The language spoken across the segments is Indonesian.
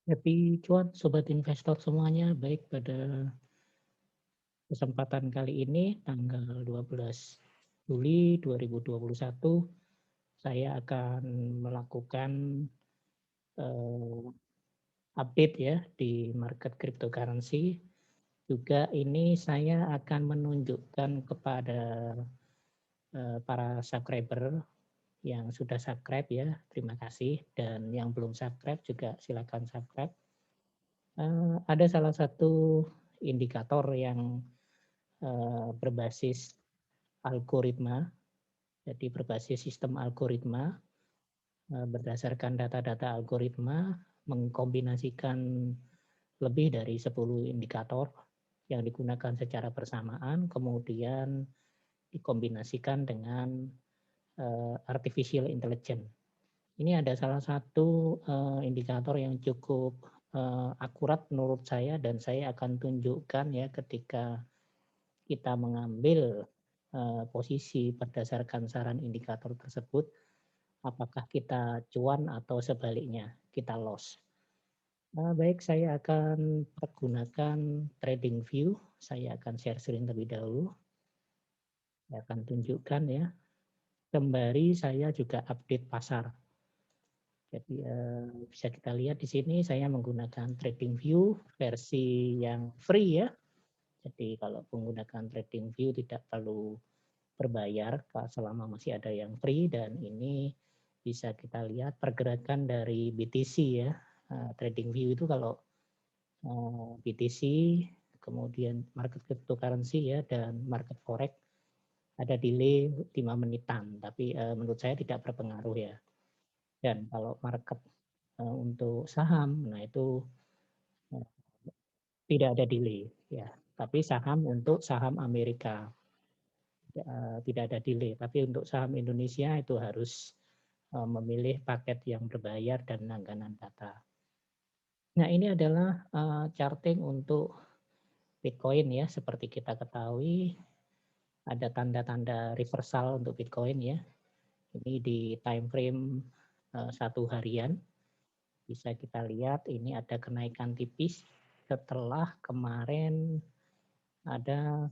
Happy cuan sobat investor semuanya, baik pada kesempatan kali ini tanggal 12 Juli 2021 saya akan melakukan eh, update ya di market cryptocurrency. Juga ini saya akan menunjukkan kepada para subscriber yang sudah subscribe ya, terima kasih, dan yang belum subscribe juga silakan subscribe. Ada salah satu indikator yang berbasis algoritma, jadi berbasis sistem algoritma, berdasarkan data-data algoritma, mengkombinasikan lebih dari 10 indikator yang digunakan secara bersamaan, kemudian dikombinasikan dengan artificial intelligence. Ini ada salah satu indikator yang cukup akurat menurut saya, dan saya akan tunjukkan ya ketika kita mengambil posisi berdasarkan saran indikator tersebut, apakah kita cuan atau sebaliknya kita loss. Baik, saya akan pergunakan trading view. Saya akan share screen terlebih dahulu. Saya akan tunjukkan ya. Sembari saya juga update pasar. Jadi bisa kita lihat di sini saya menggunakan trading view versi yang free ya. Jadi kalau menggunakan trading view tidak perlu berbayar selama masih ada yang free, dan ini bisa kita lihat pergerakan dari BTC ya. Trading view itu kalau BTC, kemudian market cryptocurrency ya, dan market forex ada delay 5 menitan, tapi menurut saya tidak berpengaruh ya. Dan kalau market untuk saham, nah itu uh, tidak ada delay ya. Tapi saham untuk saham Amerika tidak ada delay, tapi untuk saham Indonesia itu harus memilih paket yang berbayar dan langganan data. Nah, ini adalah charting untuk Bitcoin ya. Seperti kita ketahui, ada tanda-tanda reversal untuk Bitcoin ya. Ini di time frame 1 harian. Bisa kita lihat ini ada kenaikan tipis setelah kemarin ada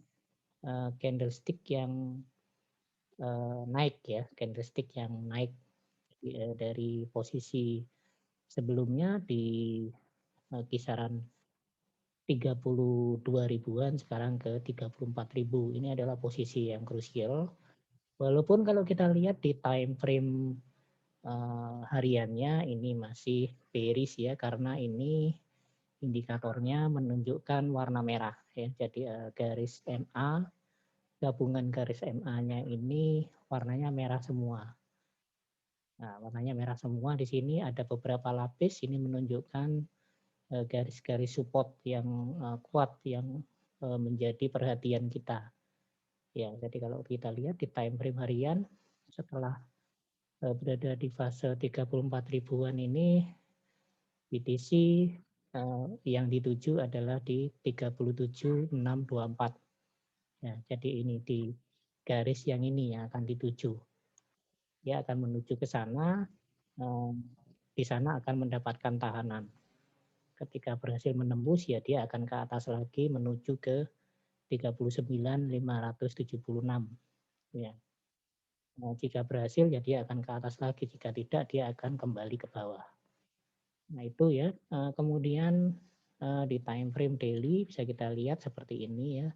candlestick yang naik ya, candlestick yang naik dari posisi sebelumnya di kisaran 32 ribuan sekarang ke 34.000. Ini adalah posisi yang krusial. Walaupun kalau kita lihat di time frame hariannya ini masih bearish ya, karena ini indikatornya menunjukkan warna merah ya. Jadi garis MA, gabungan garis MA-nya ini warnanya merah semua. Nah, warnanya merah semua di sini, ada beberapa lapis ini menunjukkan garis-garis support yang kuat yang menjadi perhatian kita. Ya, jadi kalau kita lihat di time frame harian setelah berada di fase 34 ribuan ini, BTC yang dituju adalah di 37.624. Ya, jadi ini di garis yang ini yang akan dituju. Dia akan menuju ke sana, di sana akan mendapatkan tahanan. Ketika berhasil menembus ya dia akan ke atas lagi menuju ke 39.576 ya. Nah, jika berhasil ya dia akan ke atas lagi, jika tidak dia akan kembali ke bawah. Nah, itu ya. Kemudian di time frame daily bisa kita lihat seperti ini ya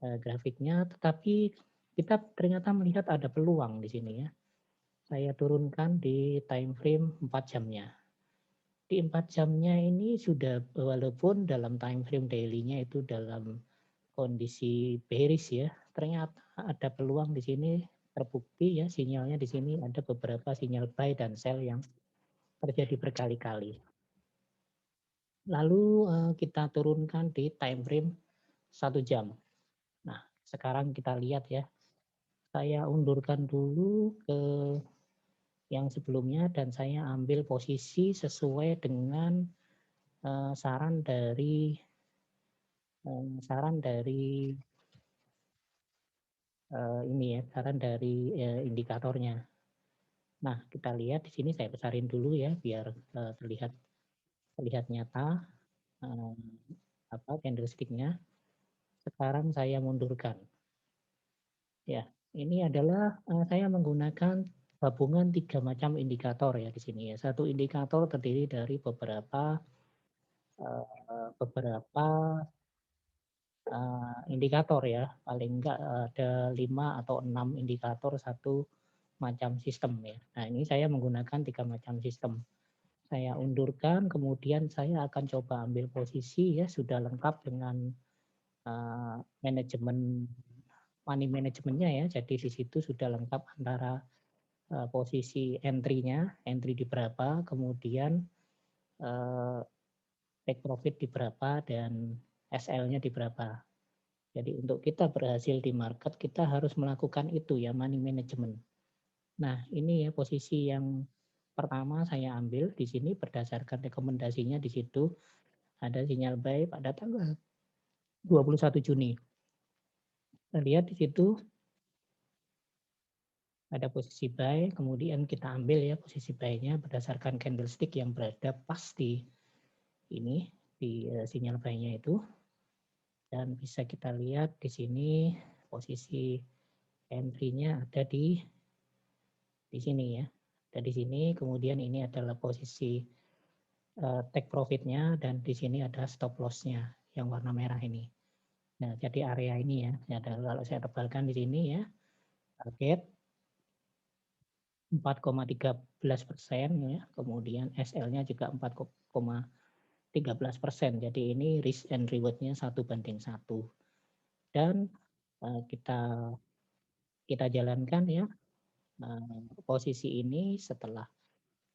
grafiknya, tetapi kita ternyata melihat ada peluang di sini ya. Saya turunkan di time frame 4 jamnya. Di 4 jamnya ini sudah, walaupun dalam time frame daily-nya itu dalam kondisi bearish ya, ternyata ada peluang di sini, terbukti ya sinyalnya di sini ada beberapa sinyal buy dan sell yang terjadi berkali-kali. Lalu kita turunkan di time frame 1 jam. Nah, sekarang kita lihat ya. Saya undurkan dulu ke yang sebelumnya dan saya ambil posisi sesuai dengan saran dari ini ya, saran dari indikatornya. Nah, kita lihat di sini saya besarin dulu ya biar terlihat terlihat nyata candlestick-nya. Sekarang saya mundurkan. Ya, ini adalah saya menggunakan gabungan 3 macam indikator ya di sini ya. Satu indikator terdiri dari beberapa indikator ya, paling enggak ada 5 atau 6 indikator satu macam sistem ya. Nah, ini saya menggunakan 3 macam sistem. Saya undurkan, kemudian saya akan coba ambil posisi ya, sudah lengkap dengan manajemen money manajemennya ya. Jadi di situ sudah lengkap antara posisi entry di berapa, kemudian take profit di berapa, dan SL-nya di berapa. Jadi untuk kita berhasil di market, kita harus melakukan itu ya, money management. Nah, ini ya posisi yang pertama saya ambil di sini berdasarkan rekomendasinya di situ ada sinyal buy pada tanggal 21 Juni. Kita lihat di situ ada posisi buy, kemudian kita ambil ya posisi buy-nya berdasarkan candlestick yang berada pas di ini di sinyal buy-nya itu. Dan bisa kita lihat di sini posisi entry-nya ada di sini ya. Ada di sini, kemudian ini adalah posisi take profit-nya dan di sini ada stop loss-nya yang warna merah ini. Nah, jadi area ini ya, kalau saya tebalkan di sini ya, target 4,13% ya, kemudian SL-nya juga 4,13%. Jadi ini risk and reward-nya 1:1. Dan kita jalankan ya posisi ini setelah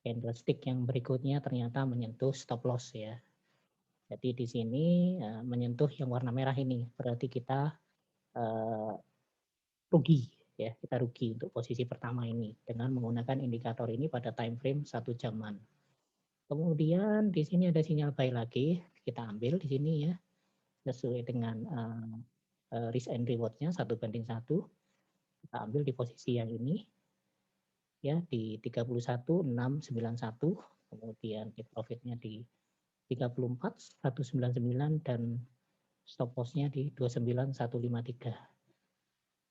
candlestick yang berikutnya ternyata menyentuh stop loss ya. Jadi di sini menyentuh yang warna merah ini, berarti kita rugi ya, kita rugi untuk posisi pertama ini dengan menggunakan indikator ini pada time frame 1 jaman. Kemudian di sini ada sinyal buy lagi, kita ambil di sini ya sesuai dengan risk and reward-nya 1:1. Kita ambil di posisi yang ini ya di 31.691, kemudian take profit-nya di 34.199 dan stop loss-nya di 29.153.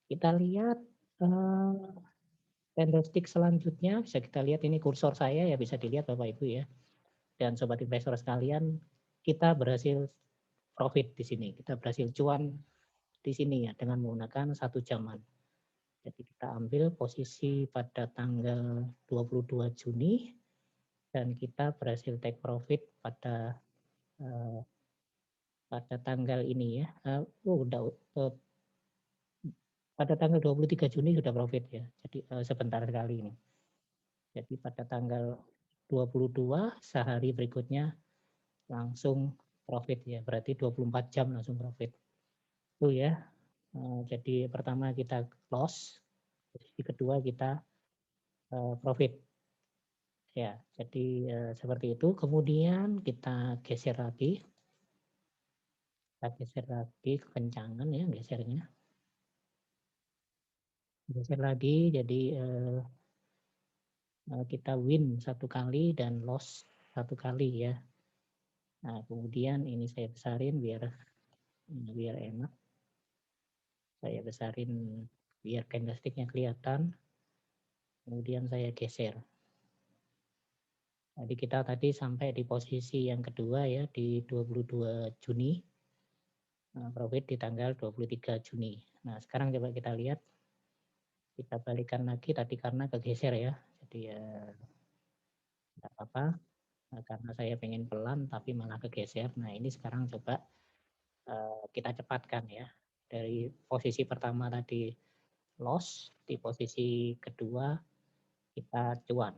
Kita lihat candlestick selanjutnya, bisa kita lihat ini kursor saya ya, bisa dilihat Bapak Ibu ya. Dan sobat investor sekalian, kita berhasil profit di sini. Kita berhasil cuan di sini ya dengan menggunakan 1 jaman. Jadi kita ambil posisi pada tanggal 22 Juni dan kita berhasil take profit pada tanggal ini ya. Pada tanggal 23 Juni sudah profit ya. Jadi sebentar sekali ini. Jadi pada tanggal 22 sehari berikutnya langsung profit ya. Berarti 24 jam langsung profit. Itu ya. Jadi pertama kita loss, posisi kedua kita profit. Ya, jadi seperti itu. Kemudian kita geser lagi. Kita geser lagi kekencangan ya gesernya. Geser lagi, jadi kita win 1 kali dan loss 1 kali ya. Nah, kemudian ini saya besarin biar enak. Saya besarin biar candlestick-nya kelihatan. Kemudian saya geser. Jadi kita tadi sampai di posisi yang kedua ya di 22 Juni. Profit di tanggal 23 Juni. Nah, sekarang coba kita lihat. Kita balikan lagi tadi karena kegeser ya. Jadi ya tidak apa-apa. Nah, karena saya pengen pelan tapi malah kegeser. Nah, ini sekarang coba kita cepatkan ya. Dari posisi pertama tadi loss, di posisi kedua kita cuan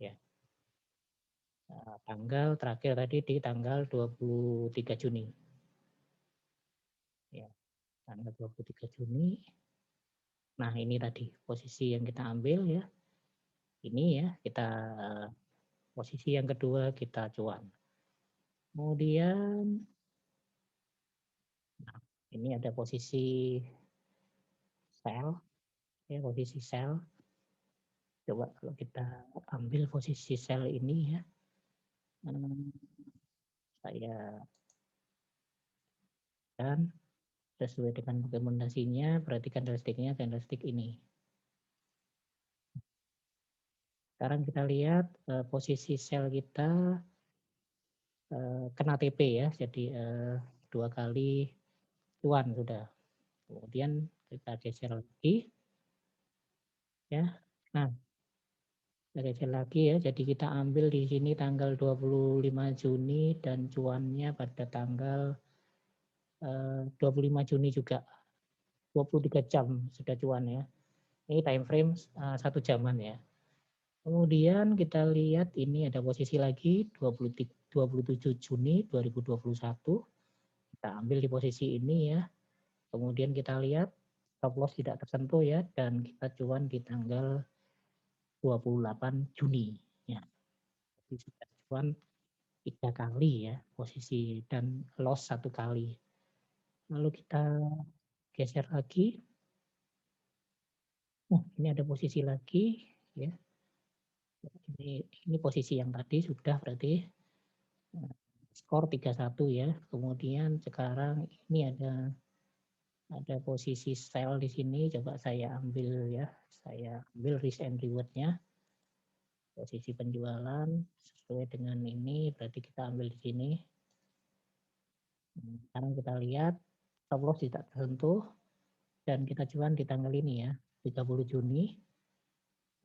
ya. Tanggal terakhir tadi di tanggal 23 Juni. Ya, tanggal 23 Juni. Nah, ini tadi posisi yang kita ambil ya. Ini ya, kita posisi yang kedua kita cuan. Kemudian nah, ini ada posisi sell ya, posisi sell. Coba kalau kita ambil posisi sell ini ya. Saya dan sesuai dengan rekomendasinya, berarti candlestick-nya candlestick ini. Sekarang kita lihat posisi sell kita kena TP ya, jadi 2 kali cuan sudah. Kemudian kita geser lagi ya. Nah, kita geser lagi ya. Jadi kita ambil di sini tanggal 25 Juni dan cuannya pada tanggal 25 Juni juga. 23 jam sudah cuan ya. Ini time frame 1 jaman ya. Kemudian kita lihat ini ada posisi lagi 27 Juni 2021. Kita ambil di posisi ini ya. Kemudian kita lihat stop loss tidak tersentuh ya, dan kita cuan di tanggal 28 Juni ya. Jadi sudah cuan 3 kali ya posisi dan loss 1 kali. Lalu kita geser lagi. Oh, ini ada posisi lagi ya. Ini posisi yang tadi sudah berarti skor 3-1 ya. Kemudian sekarang ini ada posisi sell di sini, coba saya ambil ya. Saya ambil risk and reward-nya. Posisi penjualan sesuai dengan ini, berarti kita ambil di sini. Sekarang kita lihat stop loss tidak tersentuh dan kita cuan di tanggal ini ya, 30 Juni.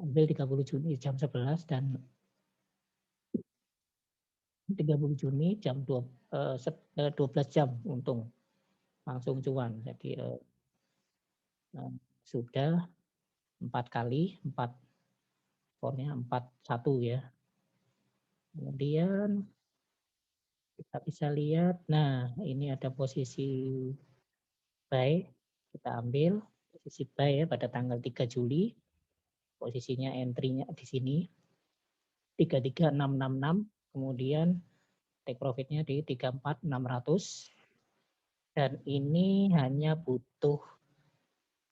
Ambil 30 Juni jam 11 dan 30 Juni jam 12 jam untung. Langsung cuan. Jadi sudah 4 kali, 4 skornya 4-1 ya. Kemudian kita bisa lihat, nah ini ada posisi buy, kita ambil posisi buy ya pada tanggal 3 Juli. Posisinya entry-nya di sini 33666, kemudian take profit-nya di 34600. Dan ini hanya butuh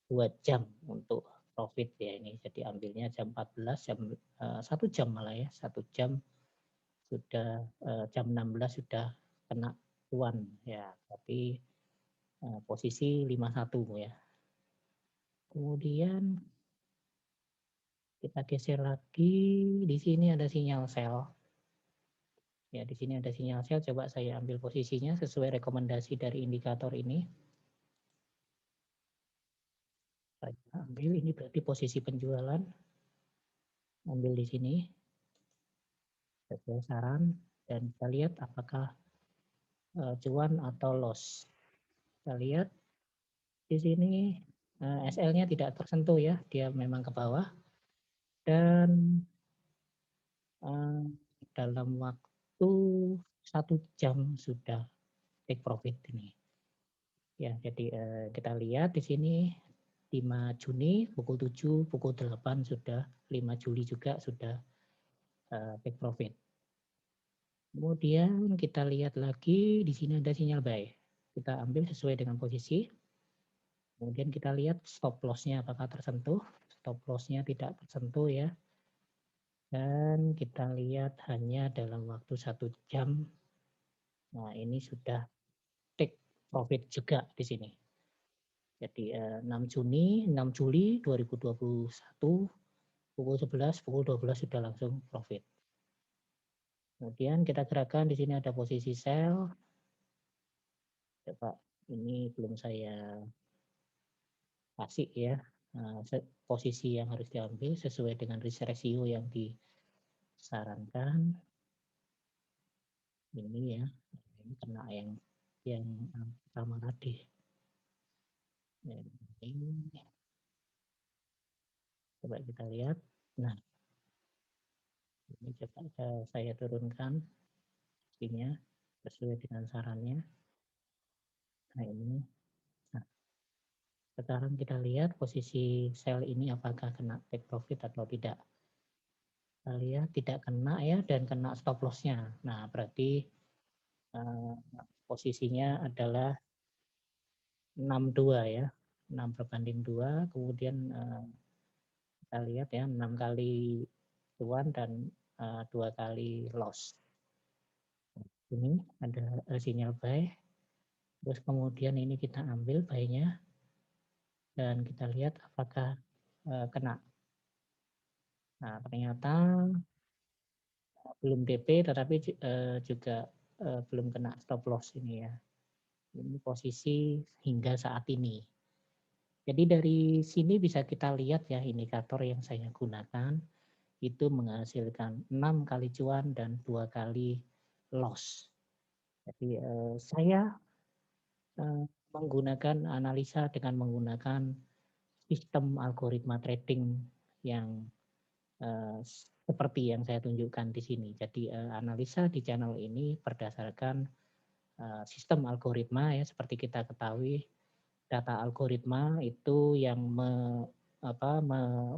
2 jam untuk profit ya ini. Jadi ambilnya jam 14, jam 1 jam malah ya, 1 jam sudah jam 16 sudah kena cuan ya. Tapi posisi 51 ya. Kemudian kita geser lagi, di sini ada sinyal sell. Ya, di sini ada sinyal sell, coba saya ambil posisinya sesuai rekomendasi dari indikator ini. Saya ambil, ini berarti posisi penjualan. Ambil di sini sesuai saran dan kita lihat apakah cuan atau loss. Kita lihat di sini SL-nya tidak tersentuh ya, dia memang ke bawah dan dalam waktu 1 jam sudah take profit ini. Ya, jadi kita lihat di sini 5 Juni pukul 7, pukul 8 sudah, 5 Juli juga sudah take profit. Kemudian kita lihat lagi di sini ada sinyal buy. Kita ambil sesuai dengan posisi. Kemudian kita lihat stop loss-nya apakah tersentuh. Stop loss-nya tidak tersentuh ya. Dan kita lihat hanya dalam waktu 1 jam. Nah, ini sudah take profit juga di sini. Jadi 6 Juli 2021 pukul 11, pukul 12 sudah langsung profit. Kemudian kita gerakkan di sini ada posisi sell. Coba ini belum saya kasih ya. Posisi yang harus diambil sesuai dengan risk ratio yang disarankan. Ini ya, ini kena yang pertama tadi. Ini coba kita lihat. Nah, ini coba saya turunkan posisinya sesuai dengan sarannya. Nah, ini. Nah, sekarang kita lihat posisi sell ini apakah kena take profit atau tidak. Kita lihat tidak kena ya dan kena stop loss-nya. Nah, berarti posisinya adalah 62 ya. 6/2. Kemudian kita lihat ya 6 kali cuan dan 2 kali loss. Ini ada sinyal buy, terus kemudian ini kita ambil buy-nya dan kita lihat apakah kena. Nah, ternyata belum DP tetapi juga belum kena stop loss ini ya. Ini posisi hingga saat ini. Jadi dari sini bisa kita lihat ya indikator yang saya gunakan itu menghasilkan 6 kali cuan dan 2 kali loss. Jadi saya menggunakan analisa dengan menggunakan sistem algoritma trading yang seperti yang saya tunjukkan di sini. Jadi analisa di channel ini berdasarkan sistem algoritma ya, seperti kita ketahui data algoritma itu yang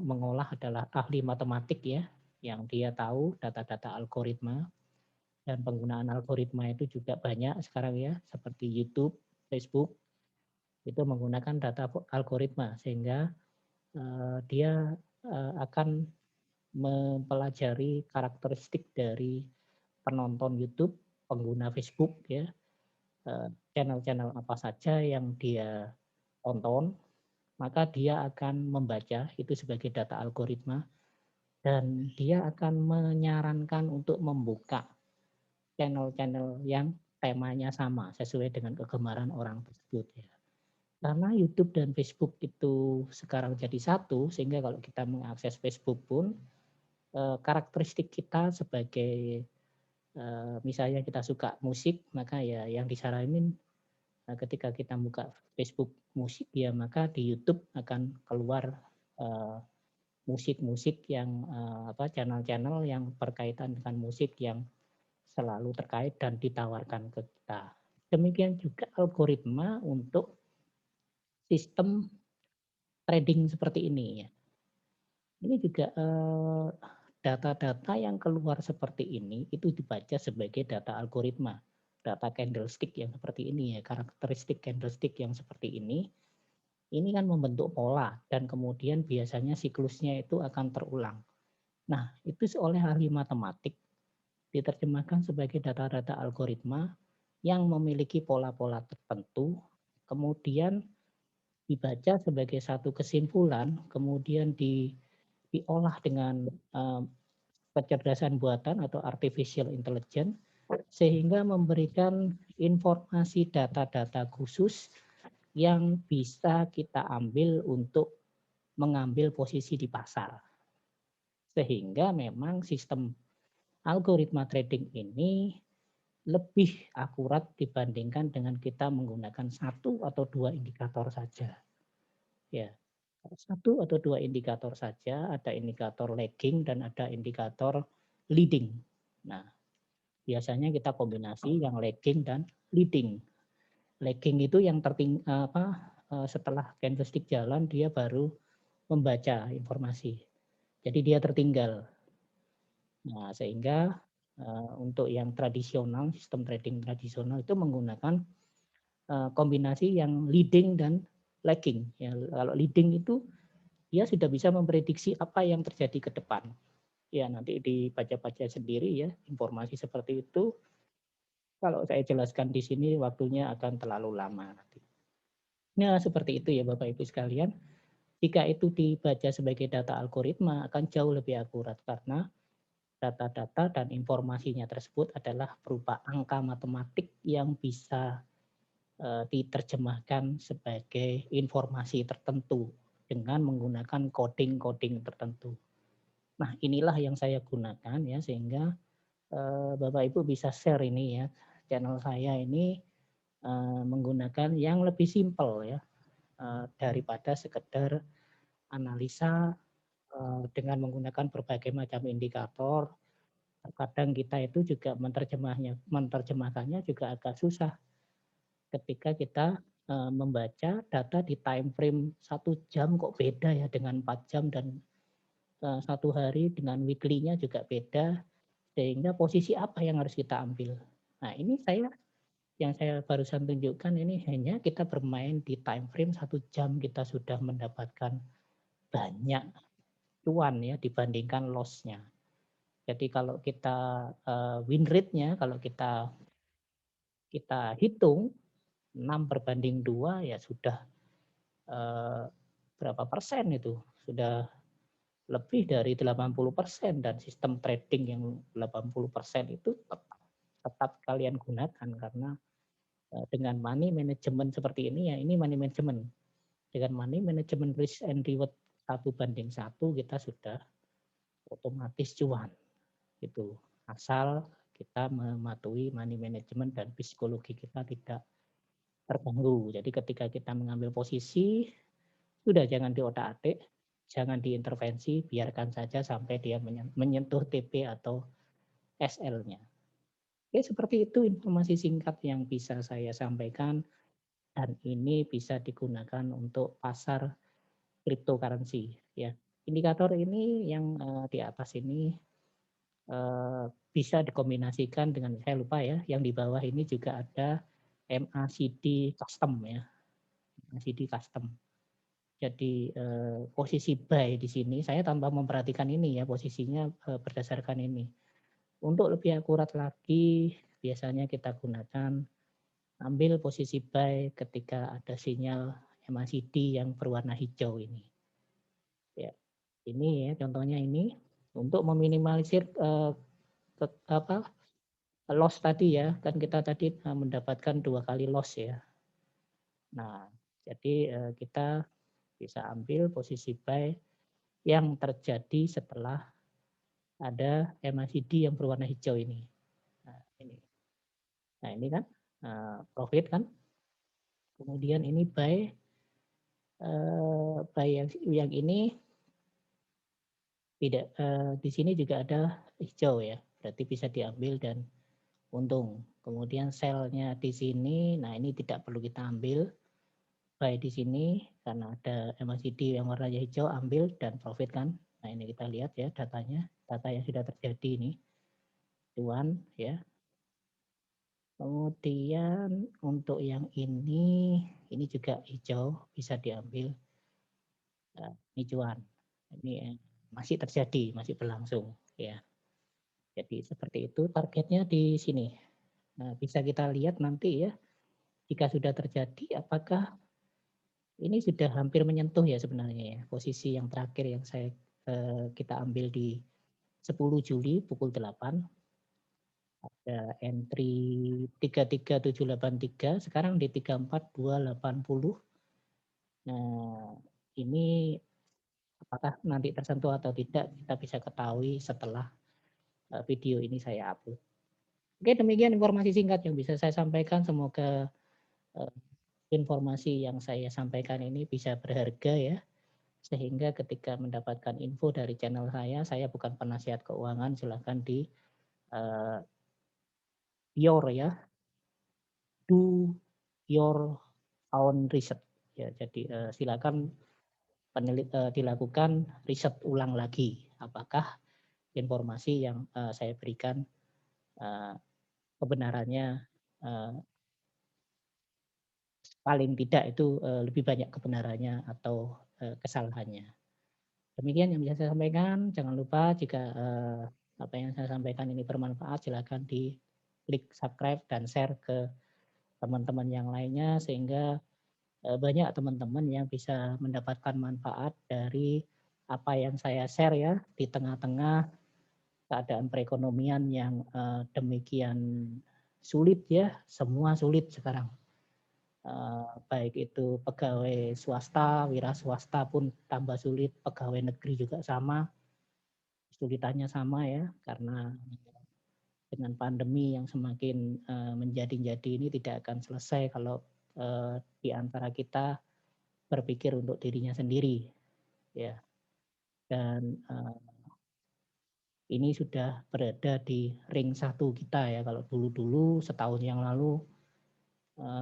mengolah adalah ahli matematik ya, yang dia tahu data-data algoritma, dan penggunaan algoritma itu juga banyak sekarang ya, seperti YouTube, Facebook itu menggunakan data algoritma sehingga dia akan mempelajari karakteristik dari penonton YouTube, pengguna Facebook ya, channel-channel apa saja yang dia tonton, maka dia akan membaca itu sebagai data algoritma dan dia akan menyarankan untuk membuka channel-channel yang temanya sama sesuai dengan kegemaran orang tersebut ya. Karena YouTube dan Facebook itu sekarang jadi satu, sehingga kalau kita mengakses Facebook pun karakteristik kita sebagai misalnya kita suka musik, maka ya yang disaranin ketika kita buka Facebook musik ya maka di YouTube akan keluar musik-musik yang channel-channel yang berkaitan dengan musik yang selalu terkait dan ditawarkan ke kita. Demikian juga algoritma untuk sistem trading seperti ini ya. Ini juga data-data yang keluar seperti ini itu dibaca sebagai data algoritma, data candlestick yang seperti ini ya, karakteristik candlestick yang seperti ini kan membentuk pola dan kemudian biasanya siklusnya itu akan terulang. Nah, itu oleh ahli matematik diterjemahkan sebagai data-data algoritma yang memiliki pola-pola tertentu, kemudian dibaca sebagai satu kesimpulan, kemudian diolah dengan kecerdasan buatan atau artificial intelligence, sehingga memberikan informasi data-data khusus yang bisa kita ambil untuk mengambil posisi di pasar. Sehingga memang sistem algoritma trading ini lebih akurat dibandingkan dengan kita menggunakan satu atau dua indikator saja. Ya, satu atau dua indikator saja, ada indikator lagging dan ada indikator leading. Nah, biasanya kita kombinasi yang lagging dan leading. Lagging itu yang setelah candlestick jalan dia baru membaca informasi. Jadi dia tertinggal. Nah, sehingga untuk yang tradisional, sistem trading tradisional itu menggunakan kombinasi yang leading dan lagging. Ya, kalau leading itu dia sudah bisa memprediksi apa yang terjadi ke depan. Ya, nanti dibaca-baca sendiri ya informasi seperti itu. Kalau saya jelaskan di sini waktunya akan terlalu lama nanti. Nah, seperti itu ya Bapak Ibu sekalian. Jika itu dibaca sebagai data algoritma akan jauh lebih akurat karena data-data dan informasinya tersebut adalah berupa angka matematik yang bisa diterjemahkan sebagai informasi tertentu dengan menggunakan coding-coding tertentu. Nah, inilah yang saya gunakan ya sehingga Bapak Ibu bisa share ini ya channel saya ini menggunakan yang lebih simpel ya daripada sekedar analisa dengan menggunakan berbagai macam indikator. Kadang kita itu juga menerjemahkannya juga agak susah ketika kita membaca data di time frame 1 jam kok beda ya dengan 4 jam dan 1 hari dengan weekly-nya juga beda sehingga posisi apa yang harus kita ambil. Nah, ini yang saya barusan tunjukkan ini hanya kita bermain di time frame 1 jam kita sudah mendapatkan banyak cuan ya dibandingkan loss-nya. Jadi kalau kita win rate-nya kalau kita kita hitung 6/2 ya sudah eh, berapa persen itu? Sudah lebih dari 80%, dan sistem trading yang 80% itu tetap kalian gunakan, karena dengan money management seperti ini ya, ini money management. Dengan money management risk and reward 1:1 kita sudah otomatis cuan gitu. Asal kita mematuhi money management dan psikologi kita tidak terganggu. Jadi ketika kita mengambil posisi, sudah jangan diotak-atik, jangan diintervensi, biarkan saja sampai dia menyentuh TP atau SL-nya. Oke, seperti itu informasi singkat yang bisa saya sampaikan, dan ini bisa digunakan untuk pasar cryptocurrency ya. Indikator ini yang di atas ini bisa dikombinasikan dengan, saya lupa ya, yang di bawah ini juga ada MACD custom ya. MACD custom. Jadi posisi buy di sini saya tanpa memperhatikan ini ya, posisinya berdasarkan ini. Untuk lebih akurat lagi, biasanya kita gunakan ambil posisi buy ketika ada sinyal MACD yang berwarna hijau ini. Ya, ini ya contohnya ini untuk meminimalisir loss tadi ya, kan kita tadi mendapatkan 2 kali loss ya. Nah, jadi kita bisa ambil posisi buy yang terjadi setelah ada MACD yang berwarna hijau ini. Nah, ini. Nah, ini kan profit kan. Kemudian ini buy yang ini tidak, di sini juga ada hijau ya. Berarti bisa diambil dan untung. Kemudian sell-nya di sini, nah ini tidak perlu kita ambil. Buy di sini karena ada MACD yang warnanya hijau, ambil dan profit kan. Nah ini kita lihat ya datanya, data yang sudah terjadi ini, cuan ya. Kemudian untuk yang ini juga hijau, bisa diambil. Nah, ini cuan, ini masih terjadi, masih berlangsung ya. Jadi seperti itu targetnya di sini. Nah, bisa kita lihat nanti ya, jika sudah terjadi apakah ini sudah hampir menyentuh ya sebenarnya ya, posisi yang terakhir yang kita ambil di 10 Juli pukul 8, ada entry 33783, sekarang di 34280. Nah, ini apakah nanti tersentuh atau tidak kita bisa ketahui setelah video ini saya upload. Oke, demikian informasi singkat yang bisa saya sampaikan. Semoga informasi yang saya sampaikan ini bisa berharga ya, sehingga ketika mendapatkan info dari channel saya bukan penasihat keuangan, silahkan di your ya, do your own research ya. Jadi silakan dilakukan riset ulang lagi, apakah informasi yang saya berikan kebenarannya, paling tidak itu lebih banyak kebenarannya atau kesalahannya. Demikian yang bisa saya sampaikan. Jangan lupa jika apa yang saya sampaikan ini bermanfaat, silakan di klik subscribe dan share ke teman-teman yang lainnya, sehingga banyak teman-teman yang bisa mendapatkan manfaat dari apa yang saya share ya, di tengah-tengah keadaan perekonomian yang demikian sulit ya, semua sulit sekarang. Baik itu pegawai swasta, wira swasta pun tambah sulit, pegawai negeri juga sama, kesulitannya sama ya, karena dengan pandemi yang semakin menjadi-jadi ini tidak akan selesai kalau di antara kita berpikir untuk dirinya sendiri ya. Dan ini sudah berada di ring 1 kita ya. Kalau dulu-dulu setahun yang lalu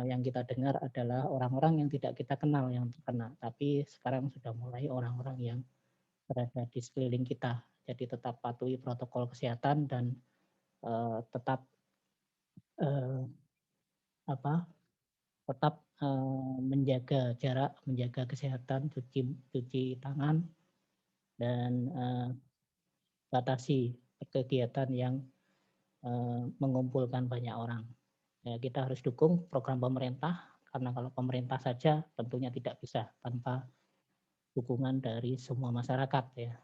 yang kita dengar adalah orang-orang yang tidak kita kenal yang terkena, tapi sekarang sudah mulai orang-orang yang berada di sekeliling kita. Jadi tetap patuhi protokol kesehatan dan tetap uh, apa tetap menjaga jarak, menjaga kesehatan, cuci tangan, dan batasi kegiatan yang mengumpulkan banyak orang. Ya, kita harus dukung program pemerintah, karena kalau pemerintah saja tentunya tidak bisa tanpa dukungan dari semua masyarakat ya.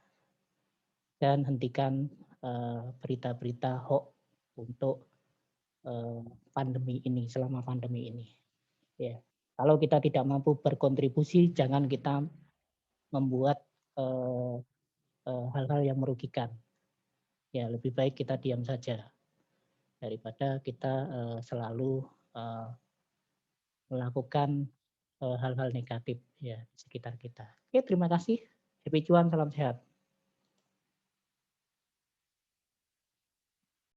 Dan hentikan berita-berita hoax untuk pandemi ini, selama pandemi ini. Ya, kalau kita tidak mampu berkontribusi, jangan kita membuat hal-hal yang merugikan. Ya, lebih baik kita diam saja daripada kita selalu melakukan hal-hal negatif ya di sekitar kita. Oke, terima kasih. Happy Cuan, salam sehat.